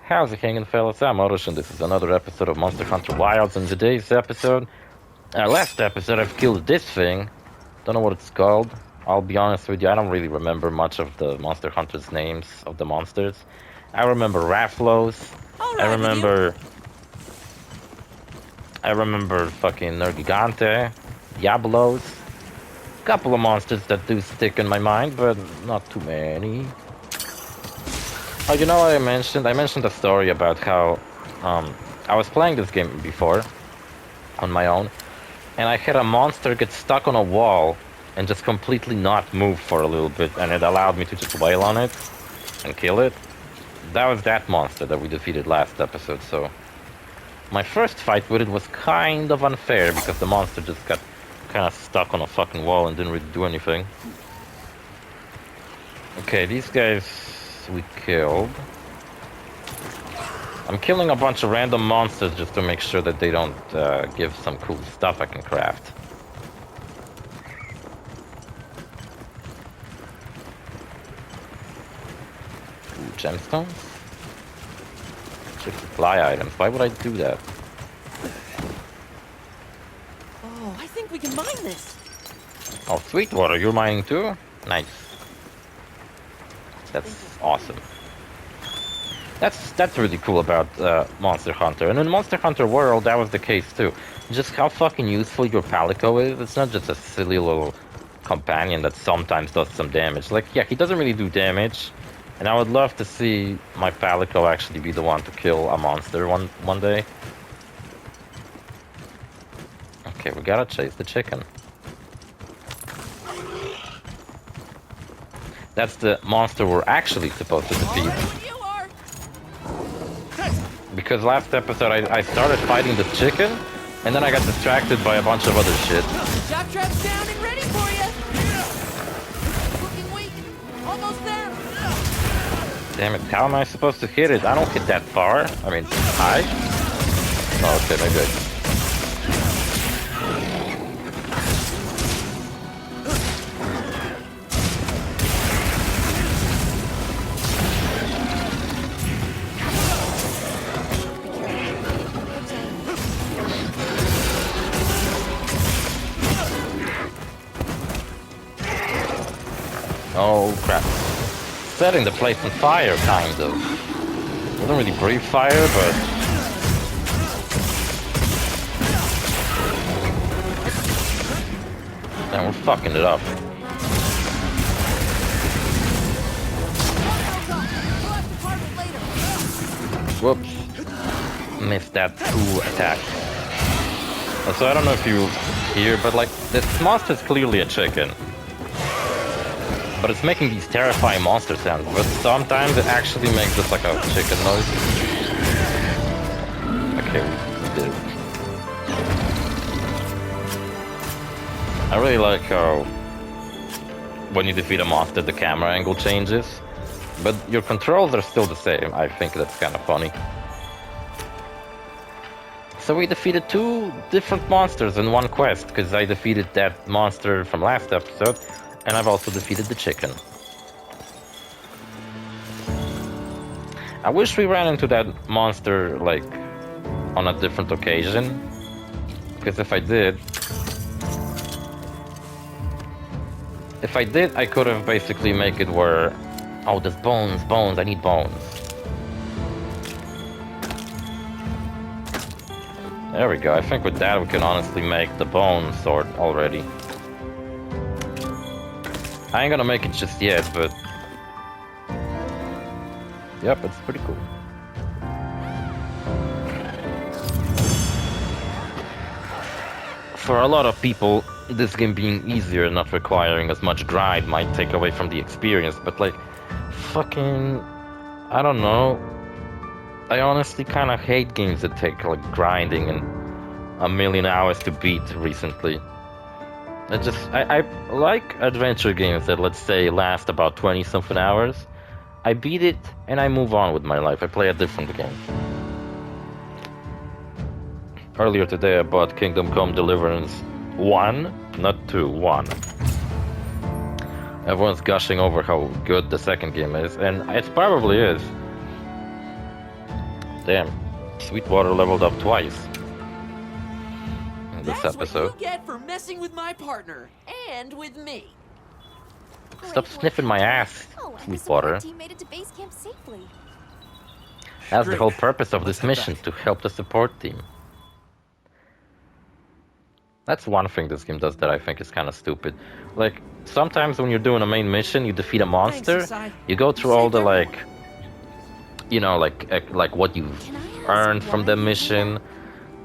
How's it hanging, fellas? I'm OrosZ, and this is another episode of Monster Hunter Wilds. In today's episode, last episode, I've killed this thing. Don't know what it's called. I'll be honest with you, I don't really remember much of the Monster Hunter's names of the monsters. I remember Rafflos. I remember fucking Nergigante, Diablos. Couple of monsters that do stick in my mind, but not too many. Oh, you know what I mentioned? I mentioned a story about how I was playing this game before on my own, and I had a monster get stuck on a wall and just completely not move for a little bit, and it allowed me to just wail on it and kill it. That was that monster that we defeated last episode, so my first fight with it was kind of unfair because the monster just got kind of stuck on a fucking wall and didn't really do anything. Okay, these guys we killed. I'm killing a bunch of random monsters just to make sure that they don't give some cool stuff I can craft. Ooh, gemstones? Just supply items. Why would I do that? Oh, I think we can mine this. Oh, Sweetwater, you're mining too? Nice. That's awesome. That's really cool about Monster Hunter. And in Monster Hunter World, that was the case too. Just how fucking useful your Palico is. It's not just a silly little companion that sometimes does some damage. Like, yeah, he doesn't really do damage. And I would love to see my Palico actually be the one to kill a monster one day. Okay, we gotta chase the chicken. That's the monster we're actually supposed to defeat. Because last episode I started fighting the chicken, and then I got distracted by a bunch of other shit. Shock trap's down and ready for you. Looking weak. Almost there. Damn it, how am I supposed to hit it? I don't hit that far. I mean, high? Oh, okay, maybe I... Oh crap. Setting the place on fire, kind of. Doesn't really breathe fire, but... Man, we're fucking it up. Whoops. Missed that 2 attack. So I don't know if you hear, but like, this monster's clearly a chicken. But it's making these terrifying monster sounds, but sometimes it actually makes just like a chicken noise. Okay, we did it. I really like how when you defeat a monster the camera angle changes, but your controls are still the same. I think that's kind of funny. So we defeated 2 different monsters in one quest, because I defeated that monster from last episode, and I've also defeated the chicken. I wish we ran into that monster, like, on a different occasion. Because if I did, I could have basically make it where... Oh, there's bones, I need bones. There we go, I think with that we can honestly make the bone sword already. I ain't gonna make it just yet, but... Yep, it's pretty cool. For a lot of people, this game being easier and not requiring as much grind might take away from the experience, but like, fucking... I don't know. I honestly kinda hate games that take like grinding and a million hours to beat recently. I like adventure games that, let's say, last about 20-something hours. I beat it, and I move on with my life. I play a different game. Earlier today, I bought Kingdom Come Deliverance 1, not 2, 1. Everyone's gushing over how good the second game is, and it probably is. Damn. Sweetwater leveled up twice in this That's episode. what you get for messing with my partner and with me. Stop sniffing my ass, Oh, and the Sweetwater. support team made it to base camp safely. That's the Great. whole purpose of Let's this head mission, back. to help the support team. That's one thing this game does that I think is kind of stupid. Like, sometimes when you're doing a main mission, you defeat a monster, Asai. you go through all the, Saved like, you know, like what you've Can I ask earned from why the you do mission. that?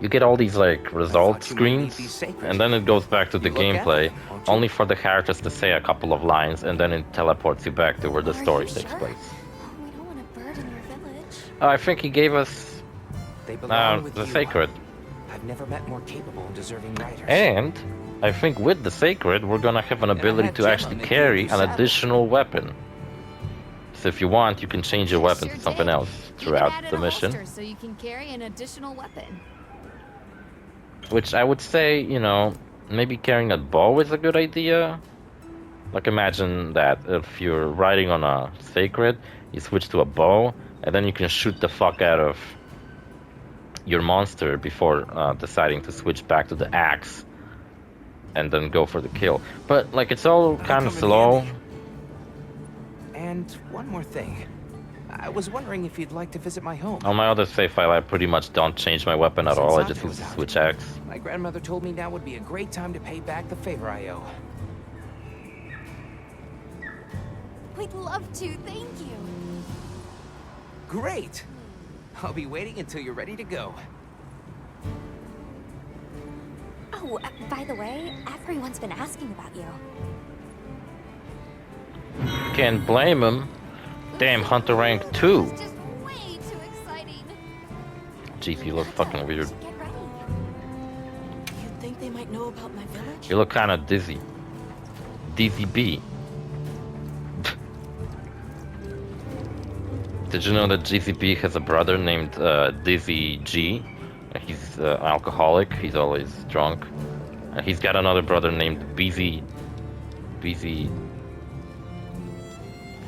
You get all these, like, result thought you might need screens, these sacred. and then it goes back to the You look at gameplay, them, won't you? only for the characters to say a couple of lines, and then it teleports you back to where the Are story you takes sure? place. We don't want a bird in your village. I think he gave us They belong with the you. Sacred. I've never met more capable and deserving riders. And I think with the Sacred, we're gonna have an And I ability had to Gemma actually make carry you an saddle. additional weapon. So if you want, you can change your weapon Sure to something did. else Even throughout added the a mission. holster so you can carry an additional weapon. Which I would say, you know, maybe carrying a bow is a good idea. Like imagine that if you're riding on a Sacred, you switch to a bow, and then you can shoot the fuck out of your monster before deciding to switch back to the axe and then go for the kill. But like it's all That'll kind of come in slow. handy. And one more thing. I was wondering if you'd like to visit my home. On my other save file, I pretty much don't change my weapon at all. I just use the switch axe. My grandmother told me now would be a great time to pay back the favor I owe. We'd love to, thank you. Great! I'll be waiting until you're ready to go. Oh, by the way, everyone's been asking about you. Can't blame him. Damn, Hunter rank 2. It's just way too exciting. Jeez, you look fucking weird. Get ready. You think they might know about my village? You look kind of dizzy. Dizzy B. Did you know that GCP has a brother named Dizzy G? He's alcoholic. He's always drunk. He's got another brother named BZ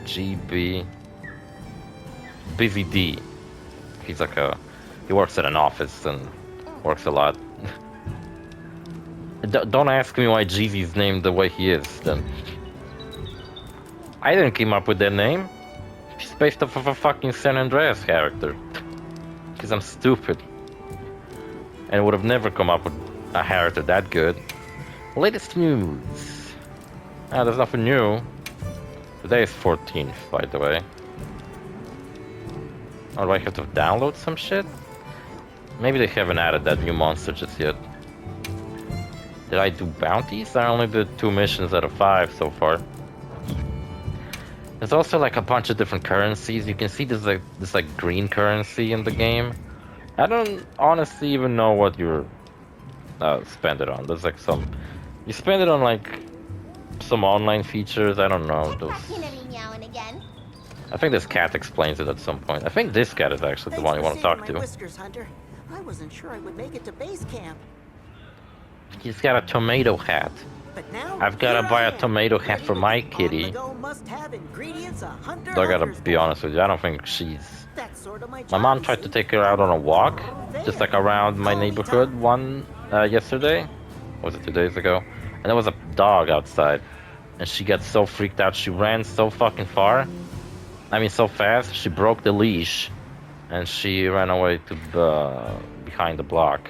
GB Busy D. He's like he works at an office and works a lot. Don't ask me why Jeezy's named the way he is. Then I didn't come up with that name. It's based off of a fucking San Andreas character. Because I'm stupid. And would have never come up with a character that good. Latest news. There's nothing new. Today is 14th, by the way. Or do I have to download some shit? Maybe they haven't added that new monster just yet. Did I do bounties? I only did 2 missions out of 5 so far. There's also like a bunch of different currencies. You can see there's like this like green currency in the game. I don't honestly even know what you're spend it on. There's like some you spend it on like some online features. I don't know those. Now and again. I think this cat explains it at some point. I think this cat is actually the one you want to talk to. Whiskers, Hunter. I wasn't sure I would make it to base camp, He's got a tomato hat. but now I've got to here buy I a am, tomato hat ready for to my make kitty. on-the-go must-have ingredients a hunter Though I gotta hunters be want. honest with you, I don't think she's. That's sort of my My job, mom you tried to see. take her out on a walk, There. just like around my Call me neighborhood Tom. one yesterday. Or was it 2 days ago? And there was a dog outside, and she got so freaked out. She ran so fucking far. I mean, so fast. She broke the leash, and she ran away to the behind the block.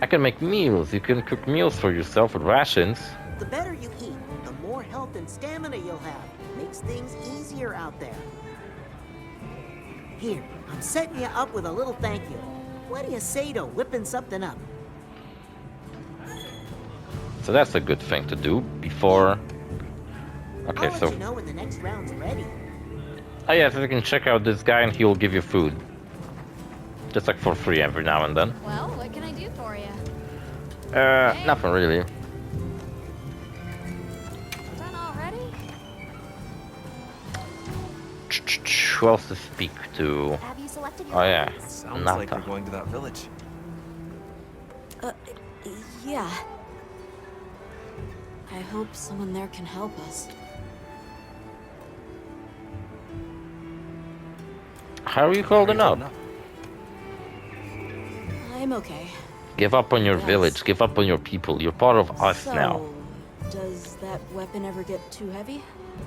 I can make meals. You can cook meals for yourself with rations. The better you eat, the more health and stamina you'll have. Makes things easier out there. Here, I'm setting you up with a little thank you. What do you say to whipping something up? So that's a good thing to do before. Okay, I'll so let you know when the next round's ready. oh yeah, so you can check out this guy and he will give you food, just like for free every now and then. Well, what can I do for you? Nothing really. Done already? Who else to speak to? Have you selected your Oh yeah, weapons? Sounds like we're Nata. going to that village. Yeah. I hope someone there can help us. How are you holding up? I'm okay. Give up on your Yes. village. Give up on your people. You're part of us now. Does that weapon ever get too heavy?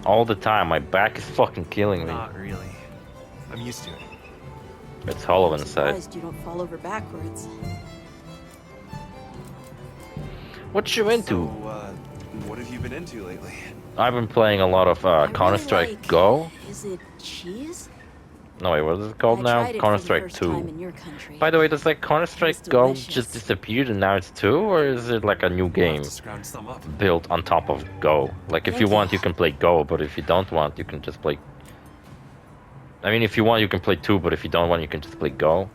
All the time. My back is fucking killing me. Not really. I'm used to it. It's hollow I'm inside. surprised you don't fall over backwards. What you into? So, what have you been into lately? I've been playing a lot of I Counter-Strike really like- Go. Is it cheese? No, wait, what is it called I now? tried it Counter-Strike for the first time 2. in your country. By the way, does like Counter-Strike It's Go delicious. just disappeared and now it's 2? Or is it like a new I'll game have to scrounge some up. built on top of Go? Like if you Thank you. want, you can play Go, but if you don't want, you can just play... I mean, if you want, you can play 2, but if you don't want, you can just play Go.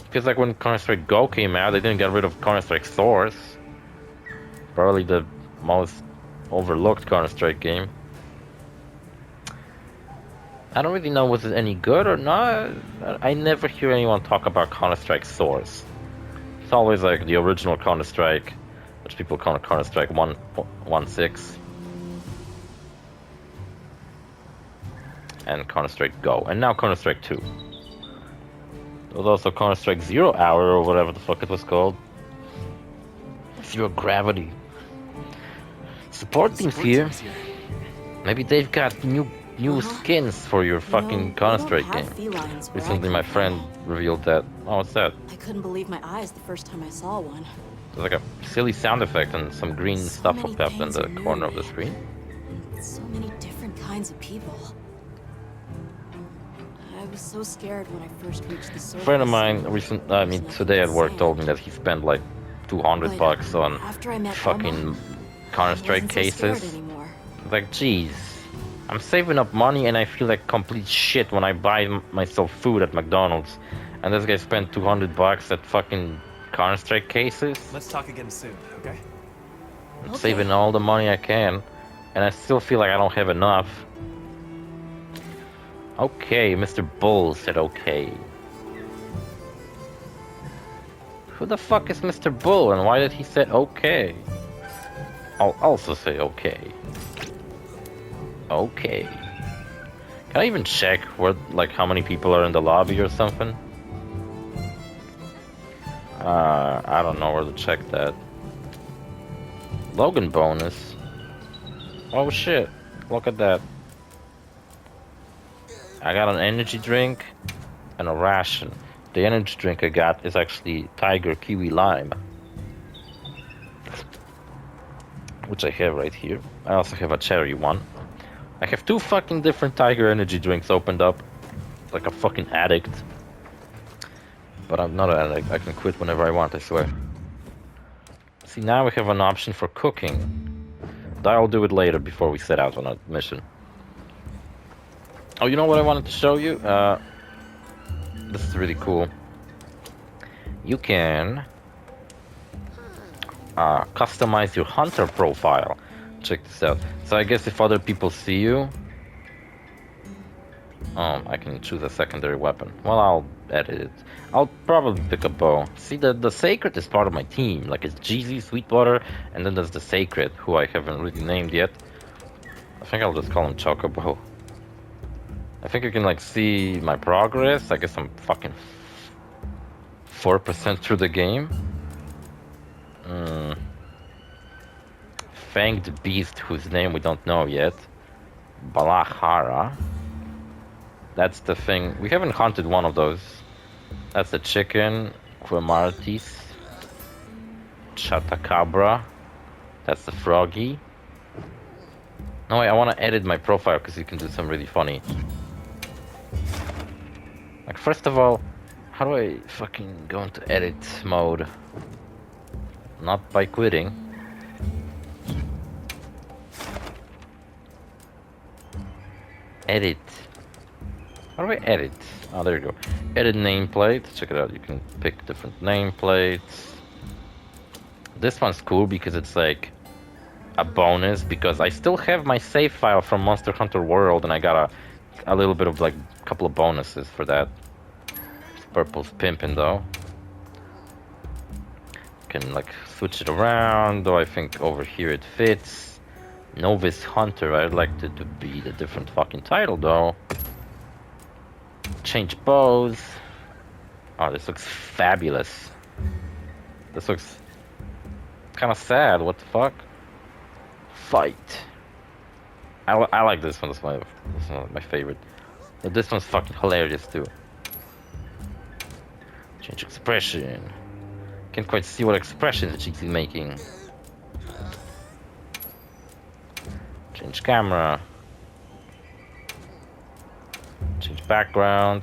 Because like when Counter-Strike Go came out, they didn't get rid of Counter-Strike Source. Probably the most overlooked Counter-Strike game. I don't really know was it any good or not. I never hear anyone talk about Counter-Strike Source. It's always like the original Counter-Strike, which people call Counter-Strike 1.16. And Counter-Strike Go. And now Counter-Strike 2. There was also Counter-Strike 0 Hour or whatever the fuck it was called. Zero Gravity. Support teams here. Maybe they've got new skins for your fucking Counter-Strike game. Recently my friend revealed that. Oh, what's that? I couldn't believe my eyes the first time I saw one. There's like a silly sound effect and some green So stuff many up in things the are new corner of to the me. screen. And so many different kinds of people. I was so scared when I first reached the surface. A friend of mine today at work told me that he spent like 200 But bucks on after I met fucking Elma, Counter-Strike I wasn't so scared cases. anymore. Like, jeez. I'm saving up money and I feel like complete shit when I buy myself food at McDonald's. And this guy spent 200 bucks at fucking Counter-Strike cases. Let's talk again soon, okay? I'm Okay. saving all the money I can. And I still feel like I don't have enough. Okay, Mr. Bull said okay. Who the fuck is Mr. Bull and why did he say okay? I'll also say okay. Okay. Can I even check where, like, how many people are in the lobby or something? I don't know where to check that. Logan bonus. Oh shit! Look at that. I got an energy drink and a ration. The energy drink I got is actually Tiger Kiwi Lime, which I have right here. I also have a cherry one. I have 2 fucking different Tiger energy drinks opened up, like a fucking addict. But I'm not an addict. I can quit whenever I want, I swear. See, now we have an option for cooking. I'll do it later before we set out on a mission. Oh, you know what I wanted to show you? This is really cool. You can customize your hunter profile. Check this out. So I guess if other people see you, I can choose a secondary weapon. Well, I'll edit it. I'll probably pick a bow. See, the Sacred is part of my team. Like, it's Jeezy, Sweetwater, and then there's the Sacred, who I haven't really named yet. I think I'll just call him Chocobo. I think you can, like, see my progress. I guess I'm fucking 4% through the game. Fanged Beast, whose name we don't know yet. Balahara. That's the thing. We haven't hunted one of those. That's the chicken. Quemartis. Chatacabra. That's the froggy. No, wait, I want to edit my profile because you can do some really funny. Like, first of all, how do I fucking go into edit mode? Not by quitting. Edit. How do I edit? Oh, there you go. Edit nameplate. Check it out. You can pick different nameplates. This one's cool because it's like a bonus, because I still have my save file from Monster Hunter World and I got a little bit of, like, a couple of bonuses for that. Purple's pimpin' though. Can, like, switch it around, though I think over here it fits. Novice Hunter, I'd like it to be the different fucking title though. Change bows. Oh, this looks fabulous. This looks kind of sad. What the fuck? Fight. I like this one. This one my favorite. But this one's fucking hilarious too. Change expression. Can't quite see what expressions she's making. Change camera. Change background.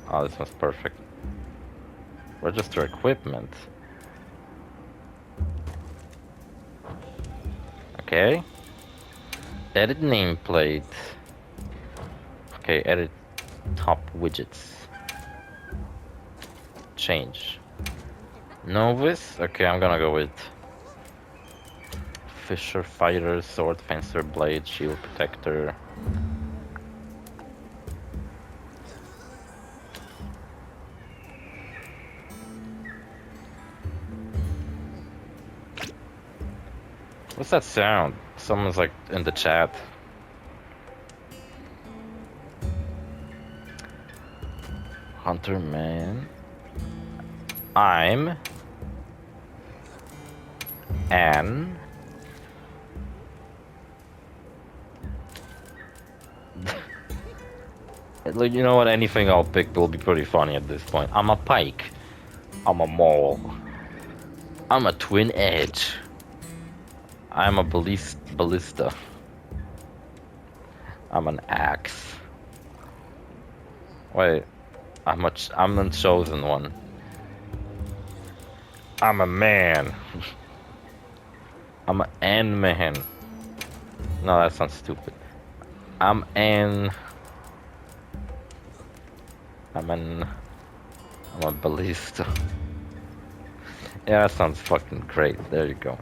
Oh, this one's perfect. Register equipment. Okay. Edit nameplate. Okay, edit top widgets. Change. Novice? Okay, I'm gonna go with Fisher, Fighter, Sword, Fencer, Blade, Shield, Protector. What's that sound? Someone's like in the chat. Hunter man. I'm an like, you know what, anything I'll pick will be pretty funny at this point. I'm a pike. I'm a maul. I'm a twin edge. I'm a ballista. I'm an axe. Wait, I'm the chosen one. I'm a man. I'm an man. No, that sounds stupid. I'm a ballista. Yeah, that sounds fucking great. There you go.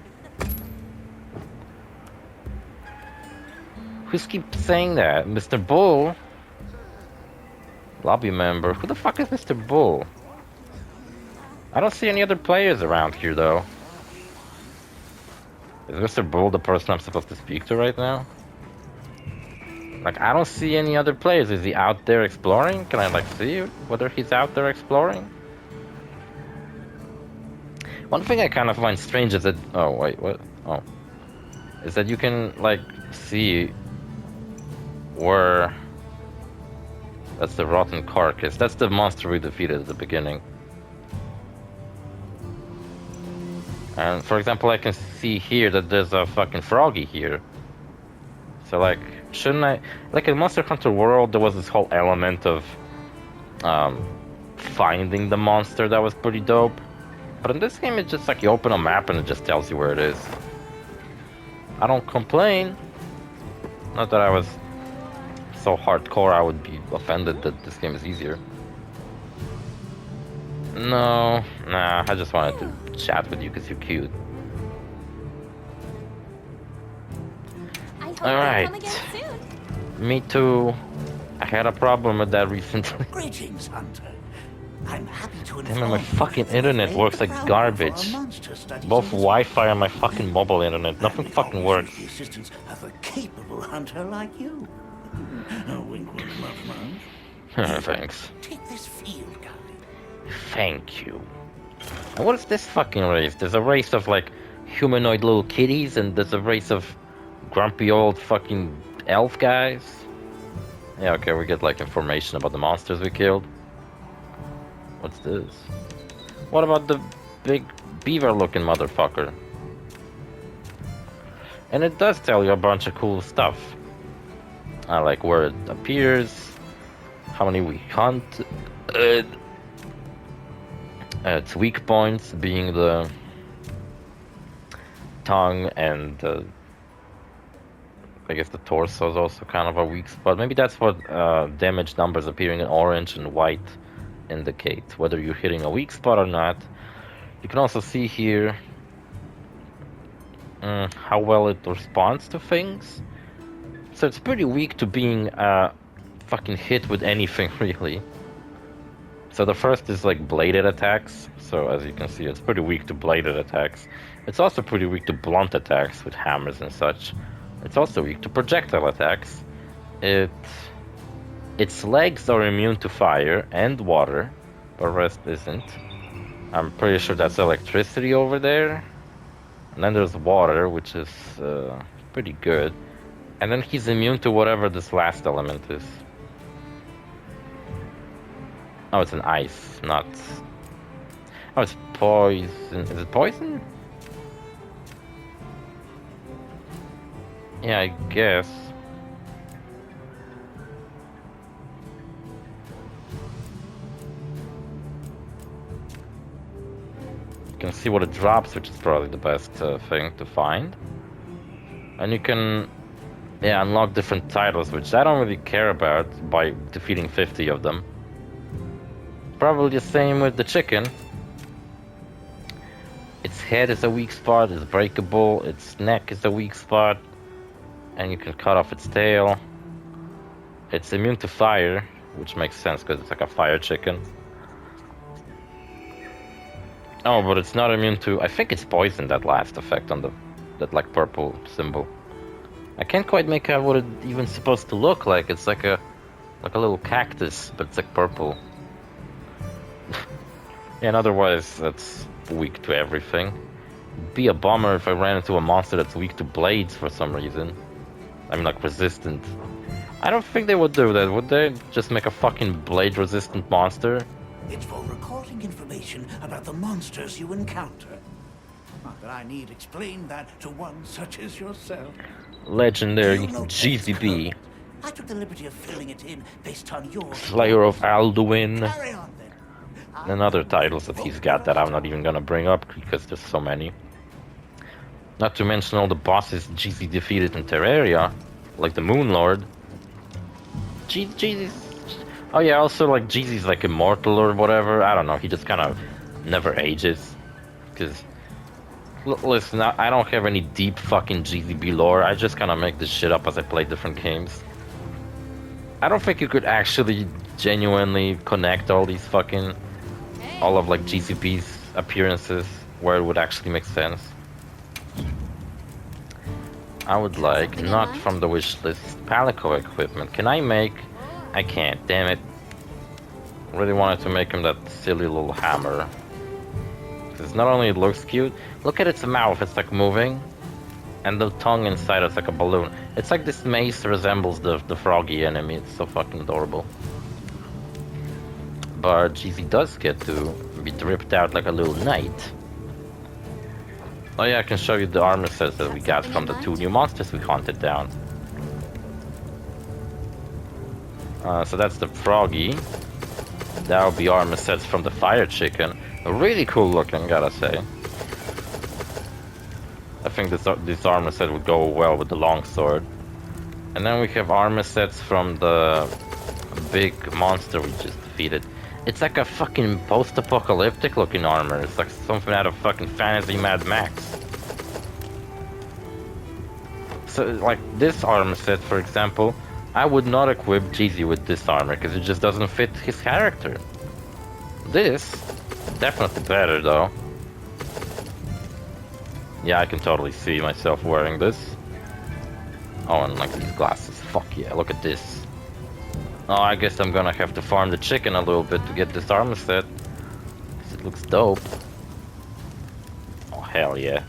Who's keep saying that? Mr. Bull? Lobby member. Who the fuck is Mr. Bull? I don't see any other players around here though. Is Mr. Bull the person I'm supposed to speak to right now? Like, I don't see any other players. Is he out there exploring? Can I like see whether he's out there exploring? One thing I kind of find strange is that... Oh, wait, what? Oh. Is that you can, like, see where... That's the rotten carcass. That's the monster we defeated at the beginning. And, for example, I can see here that there's a fucking froggy here. So, like, shouldn't I... Like, in Monster Hunter World, there was this whole element of... finding the monster that was pretty dope. But in this game, it's just like you open a map and it just tells you where it is. I don't complain. Not that I was so hardcore I would be offended that this game is easier. No, nah, I just wanted to chat with you because you're cute. Alright. Me too. I had a problem with that recently. Greetings, Hunter. I'm happy to Damn it, my fucking internet works like garbage. Both Wi-Fi and my fucking mobile internet. Nothing fucking works. The assistance of a capable hunter like you. Wink, wink, muff, muff. Thanks. Take this field guide. Thank you. And what is this fucking race? There's a race of like humanoid little kitties, and there's a race of grumpy old fucking elf guys. Yeah, okay, we get like information about the monsters we killed. What's this? What about the big beaver-looking motherfucker? And it does tell you a bunch of cool stuff. Like where it appears, how many we hunt, its weak points being the tongue and I guess the torso is also kind of a weak spot. Maybe that's what damage numbers appearing in orange and white indicate, whether you're hitting a weak spot or not. You can also see here how well it responds to things. So it's pretty weak to being fucking hit with anything, really. So the first is like bladed attacks. So as you can see, it's pretty weak to bladed attacks. It's also pretty weak to blunt attacks with hammers and such. It's also weak to projectile attacks. It Its legs are immune to fire and water, but the rest isn't. I'm pretty sure that's electricity over there. And then there's water, which is pretty good. And then he's immune to whatever this last element is. Oh, it's an ice, not... Oh, it's poison. Is it poison? Yeah, I guess. You can see what it drops, which is probably the best thing to find. And you can, yeah, unlock different titles, which I don't really care about by defeating 50 of them. Probably the same with the chicken. Its head is a weak spot, it's breakable, its neck is a weak spot, and you can cut off its tail. It's immune to fire, which makes sense because it's like a fire chicken. Oh, but it's not immune to... I think it's poison, that last effect on the... that like purple symbol. I can't quite make out what it even supposed to look like. It's like a little cactus, but it's like purple. And otherwise, that's weak to everything. Be a bummer if I ran into a monster that's weak to blades for some reason. I mean, like, resistant. I don't think they would do that, would they? Just make a fucking blade-resistant monster? It's for recording information about the monsters you encounter. Not that I need explain that to one such as yourself. Legendary You know GZB. code. I took the liberty of filling it in based on your... Slayer of Alduin. Carry on, then. And other titles that he's got that I'm not even gonna bring up because there's so many. Not to mention all the bosses GZ defeated in Terraria, like the Moon Lord. GZ's... Oh yeah, also like GZ's like immortal or whatever. I don't know, he just kind of never ages. Because, listen, I don't have any deep fucking GZB lore. I just kind of make this shit up as I play different games. I don't think you could actually genuinely connect all these fucking... all of like GZB's appearances where it would actually make sense. I would like, not from the wish list, Palico equipment. Can I make... I can't, damn it. Really wanted to make him that silly little hammer. Because not only it looks cute, look at its mouth, it's like moving. And the tongue inside it's like a balloon. It's like this mace resembles the froggy enemy, it's so fucking adorable. But GZ does get to be dripped out like a little knight. Oh yeah, I can show you the armor sets that we got from the 2 new monsters we hunted down. So that's the froggy. That will be armor sets from the fire chicken. Really cool looking, gotta say. I think this armor set would go well with the longsword. And then we have armor sets from the big monster we just defeated. It's like a fucking post-apocalyptic looking armor. It's like something out of fucking fantasy Mad Max. So, like, this armor set, for example, I would not equip GZ with this armor, because it just doesn't fit his character. This, definitely better, though. Yeah, I can totally see myself wearing this. Oh, and like these glasses. Fuck yeah, look at this. Oh, I guess I'm gonna have to farm the chicken a little bit to get this armor set. Because it looks dope. Oh, hell yeah.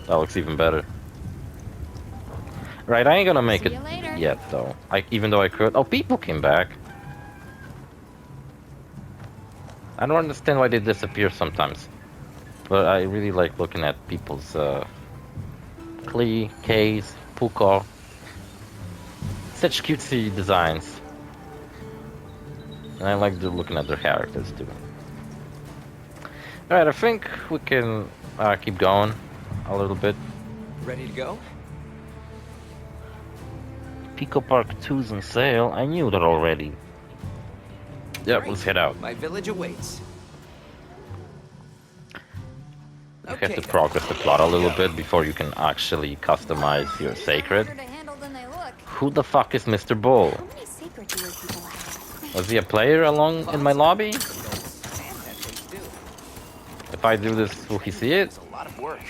That looks even better. Right, I ain't gonna make it yet, though. Even though I could. Oh, people came back. I don't understand why they disappear sometimes. But I really like looking at people's, Klee, Kaze, Puko. Such cutesy designs. And I like looking at their characters too. Alright, I think we can keep going a little bit. Ready to go? Pico Park 2's on sale. I knew that already. Yep, let's head out. My village awaits. You have to progress the plot a little bit before you can actually customize your sacred. Who the fuck is Mr. Bull? How many sacred do your people have? Was he a player along in my lobby? If I do this, will he see it? It's a lot of work.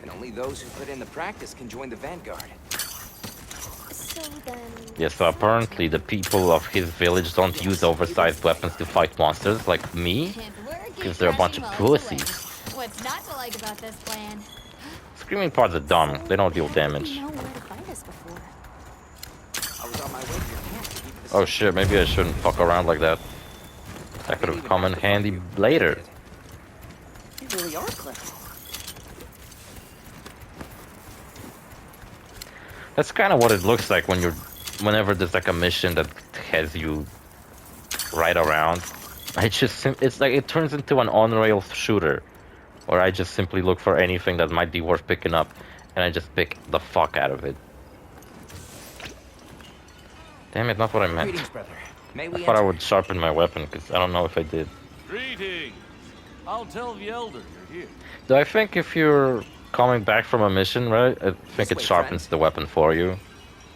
And only those who put in the practice can join the Vanguard. So then... Yeah, so apparently the people of his village don't use oversized weapons to fight monsters like me, because they're a bunch of pussies. What's not to like about this plan? Screaming parts are dumb, they don't deal How did damage. you know where to find us before? I was on my way to your camp to keep the Oh shit, maybe I shouldn't fuck around like that. That could have come in handy later. You really are clever. That's kind of what it looks like when whenever there's like a mission that has you right around. It's like it turns into an on-rail shooter, where I just simply look for anything that might be worth picking up, and I just pick the fuck out of it. Damn it, not what I meant. Greetings, brother. May I we thought I enter? would sharpen my weapon, because I don't know if I did. Greetings. I'll tell the elder you're here. Do I think if you're coming back from a mission, right? I think it way, sharpens friend. the weapon for you.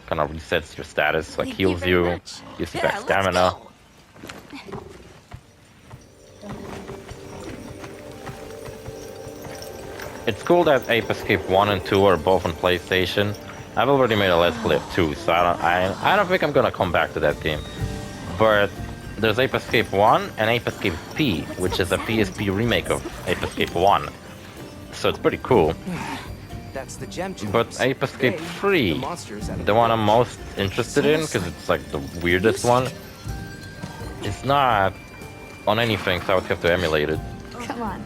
Kind of resets your status, like Thank you heals very you, much. gives you Yeah, back let's stamina. go. It's cool that Ape Escape 1 and 2 are both on PlayStation. I've already made a Let's Play of 2, so I don't think I'm gonna come back to that game. But there's Ape Escape 1 and Ape Escape P, which is a PSP remake of Ape Escape 1. So it's pretty cool. That's the gem chest. But Ape Escape Today, 3, the monsters out of the one I'm village. most interested in, because it's like the weirdest one, it's not on anything, so I would have to emulate it. Come on.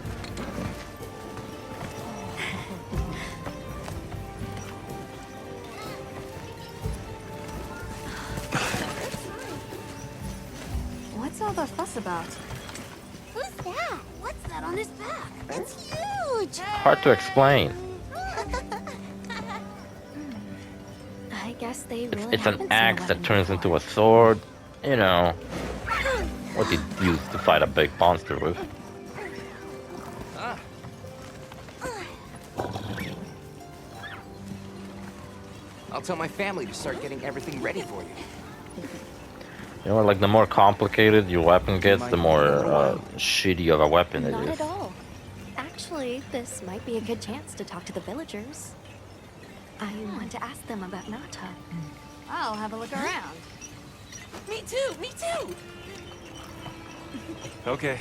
What's all the fuss about? Who's that? What's that on his back? It's huge. Hard to explain. I guess they really It's an haven't seen a axe that weapon turns before. into a sword. You know, what you use to fight a big monster with. I'll tell my family to start getting everything ready for you. You know, like the more complicated your weapon gets, the more shitty of a weapon it Not is. at all. Actually, this might be a good chance to talk to the villagers. I want to ask them about Nata. I'll have a look around. Me too, me too. Okay.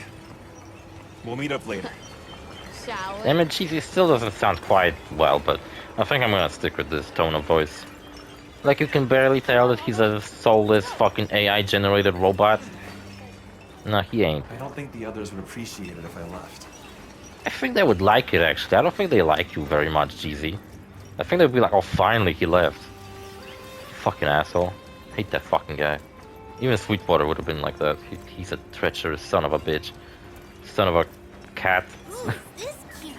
We'll meet up later. Shall we? Damn it, cheesy still doesn't sound quite well, but I think I'm gonna stick with this tone of voice. Like you can barely tell that he's a soulless fucking AI-generated robot. No, he ain't. I don't think the others would appreciate it if I left. I think they would like it, actually. I don't think they like you very much, Jeezy. I think they'd be like, oh, finally, he left. Fucking asshole. Hate that fucking guy. Even Sweetwater would have been like that. He's a treacherous son of a bitch. Son of a cat. Who's this cutie?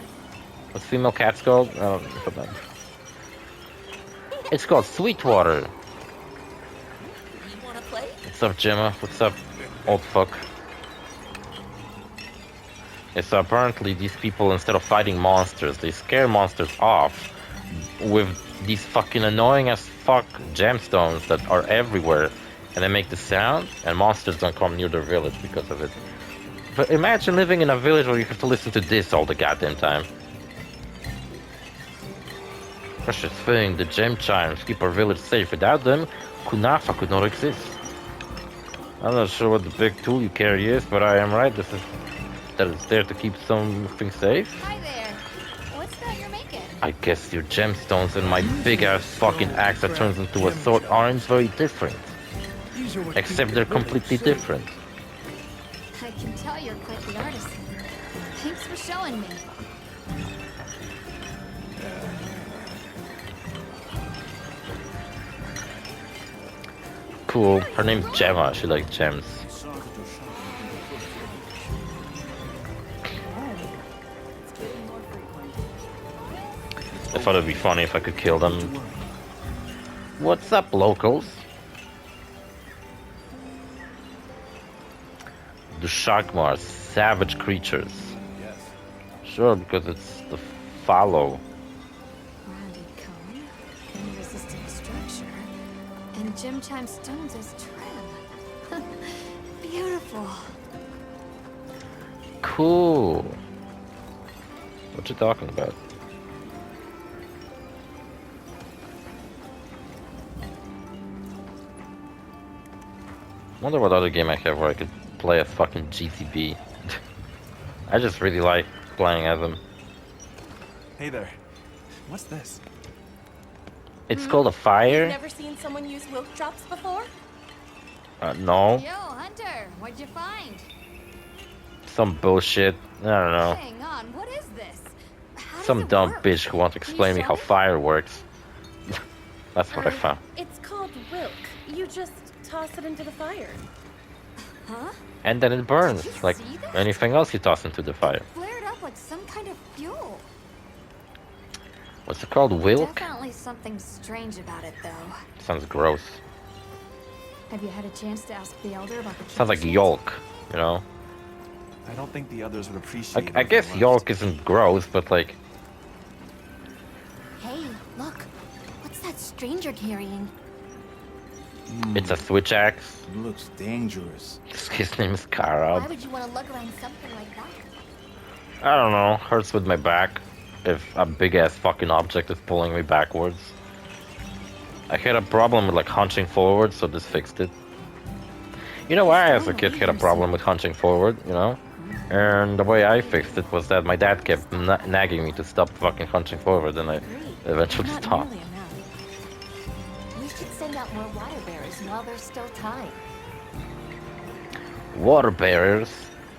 What's female cat's called? I don't know. It's called Sweetwater. You wanna play? What's up, Gemma? What's up, old fuck? Yeah, so apparently these people, instead of fighting monsters, they scare monsters off with these fucking annoying as fuck gemstones that are everywhere, and they make the sound, and monsters don't come near their village because of it. But imagine living in a village where you have to listen to this all the goddamn time. Precious thing, the gem chimes keep our village safe. Without them, Kunafa could not exist. I'm not sure what the big tool you carry is, but I am right. That it's there to keep something safe. Hi there. What's that you're making? I guess your gemstones and my big ass fucking axe that turns into a sword aren't very different. Except they're completely different. I can tell you're quite the artisan. Thanks for showing me. Cool. Her name's Gemma. She likes gems. I thought it'd be funny if I could kill them. What's up, locals? The Shagmars, savage creatures. Sure, because it's the fallow. Rounded cone, resistant structure, and gem chime stones as trim. Beautiful. Cool. What you talking about? Wonder what other game I have where I could play a fucking GTB. I just really like playing as him. Hey there. What's this? It's called a fire? You've never seen someone use wilk drops before? No. Yo, Hunter, what'd you find? Some bullshit. I don't know. Hang on, what is this? How does Some it dumb work? bitch who wants to Can you explain me show how me? fire works. That's what I found. It's called wilk. You just toss it into the fire. Huh? And then it burns, Did you like see that? anything else you toss into the fire. Flared up like some kind of fuel. What's it called? Wilk? Definitely something strange about it, though. Sounds gross. Have you had a chance to ask the elder about the Sounds like cave yolk, you know? I don't think the others would appreciate it. I if guess left. yolk isn't gross, but like, Hey, look. What's that stranger carrying? it's a switch axe. Looks dangerous. His name is Why Karab. would you want to lug around something like that? I don't know, hurts with my back if a big ass fucking object is pulling me backwards. I had a problem with like hunching forward, so this fixed it. You know why I as a kid had a problem with hunching forward, you know? And the way I fixed it was that my dad kept nagging me to stop fucking hunching forward, and I eventually Not We stopped. should send out more water bearers while there's still time. Water barriers.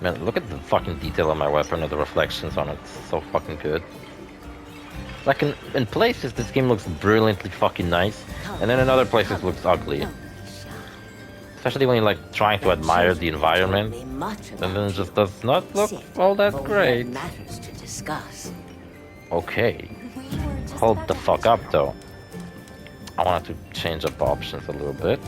Man, look at the fucking detail on my weapon and the reflections on it. It's so fucking good. Like in places, this game looks brilliantly fucking nice, and then in other places it looks ugly. Especially when you're like trying to admire the environment, and then it just does not look all that great. Matters to discuss. Okay, We were just hold about the to fuck finish up though. I wanted to change up the options a little bit.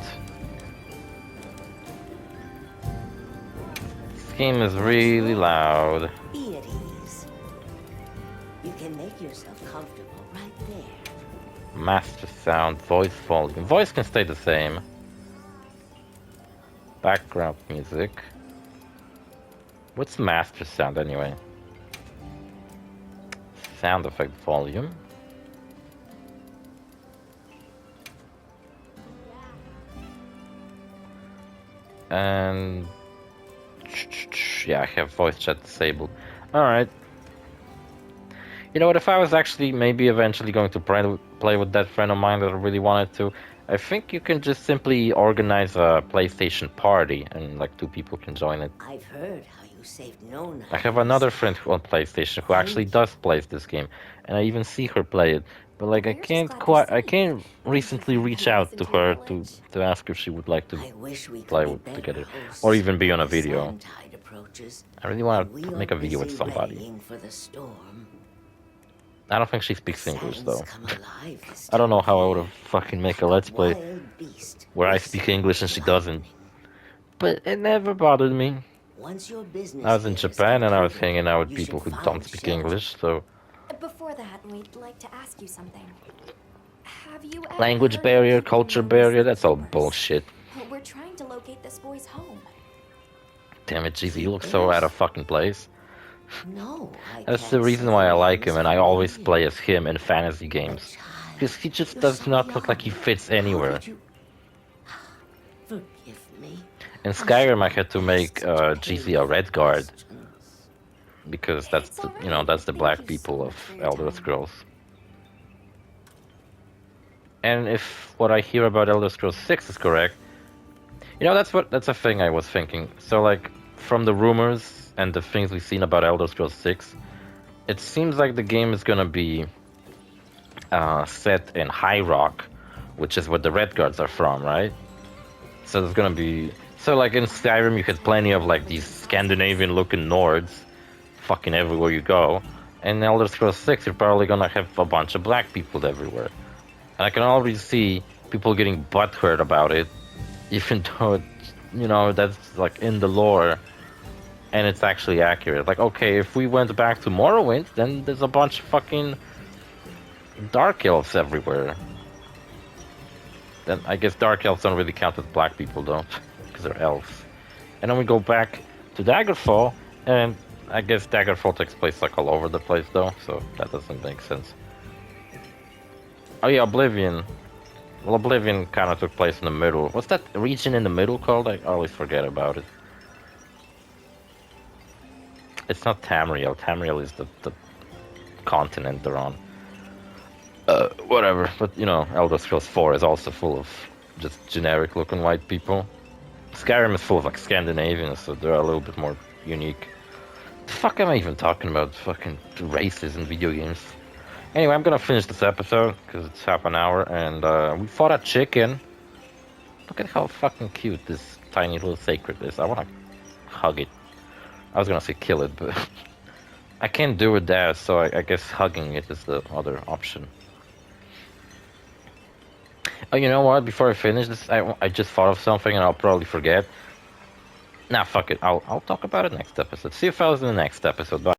This game is really loud. Be at ease. You can make yourself comfortable right there. Master sound, voice volume. Voice can stay the same. Background music. What's master sound anyway? Sound effect volume. And yeah, I have voice chat disabled. Alright. You know what, if I was actually maybe eventually going to play with that friend of mine that I really wanted to, I think you can just simply organize a PlayStation party and like 2 people can join it. I've heard how you saved no I have another friend on PlayStation who actually does play this game, and I even see her play it. But like I can't recently reach out to her to ask if she would like to I wish we could play be with better together, hosts or even be on a as video. Samtide approaches, I really want and we to are make a video with busy somebody. readying for the storm. I don't think she speaks English Sands though. come alive this I don't know time how I of would year. have fucking make a let's play Wild beast where I with speak English and she blood. doesn't. But it never bothered me. Once your business I was in here is Japan and I was concluded, hanging out with you people should who find don't speak shelter. English, so Before that, we'd like to ask you something. Have you ever language heard of barrier, people culture known as barrier, that's all keepers? bullshit. We're trying to locate this boy's home. Damn it, GZ, you look so out of fucking place. No, I That's can't the reason say why I the like him, and I names always for play you. as him in fantasy games. Child, Because he just you're does so not look like he young. fits How anywhere. could you- Forgive me. In Skyrim, I had to make GZ a red guard, because that's It's the, all you know, right. that's the Thank black you so people much of for your Elder time. Scrolls. And if what I hear about Elder Scrolls 6 is correct, you know, that's a thing I was thinking. So like, from the rumors and the things we've seen about Elder Scrolls 6, it seems like the game is gonna be set in High Rock, which is where the Red Guards are from, right? So there's gonna be... So like in Skyrim you had plenty of like these Scandinavian looking Nords fucking everywhere you go. And in Elder Scrolls 6 you're probably gonna have a bunch of black people everywhere. And I can already see people getting butthurt about it, even though, you know, that's like in the lore, and it's actually accurate. Like, okay, if we went back to Morrowind, then there's a bunch of fucking Dark Elves everywhere. Then I guess Dark Elves don't really count as black people, though, because they're elves. And then we go back to Daggerfall, and I guess Daggerfall takes place like all over the place, though, so that doesn't make sense. Oh yeah, Oblivion. Well, Oblivion kind of took place in the middle. What's that region in the middle called? I always forget about it. It's not Tamriel. Tamriel is the continent they're on. Whatever. But, you know, Elder Scrolls 4 is also full of just generic-looking white people. Skyrim is full of, like, Scandinavians, so they're a little bit more unique. The fuck am I even talking about? Fucking races in video games. Anyway, I'm gonna finish this episode, because it's half an hour, and we fought a chicken. Look at how fucking cute this tiny little sacred is. I wanna hug it. I was gonna say kill it, but I can't do it there, so I guess hugging it is the other option. Oh, you know what? Before I finish this, I just thought of something and I'll probably forget. Nah, fuck it. I'll talk about it next episode. See you fellas in the next episode. Bye.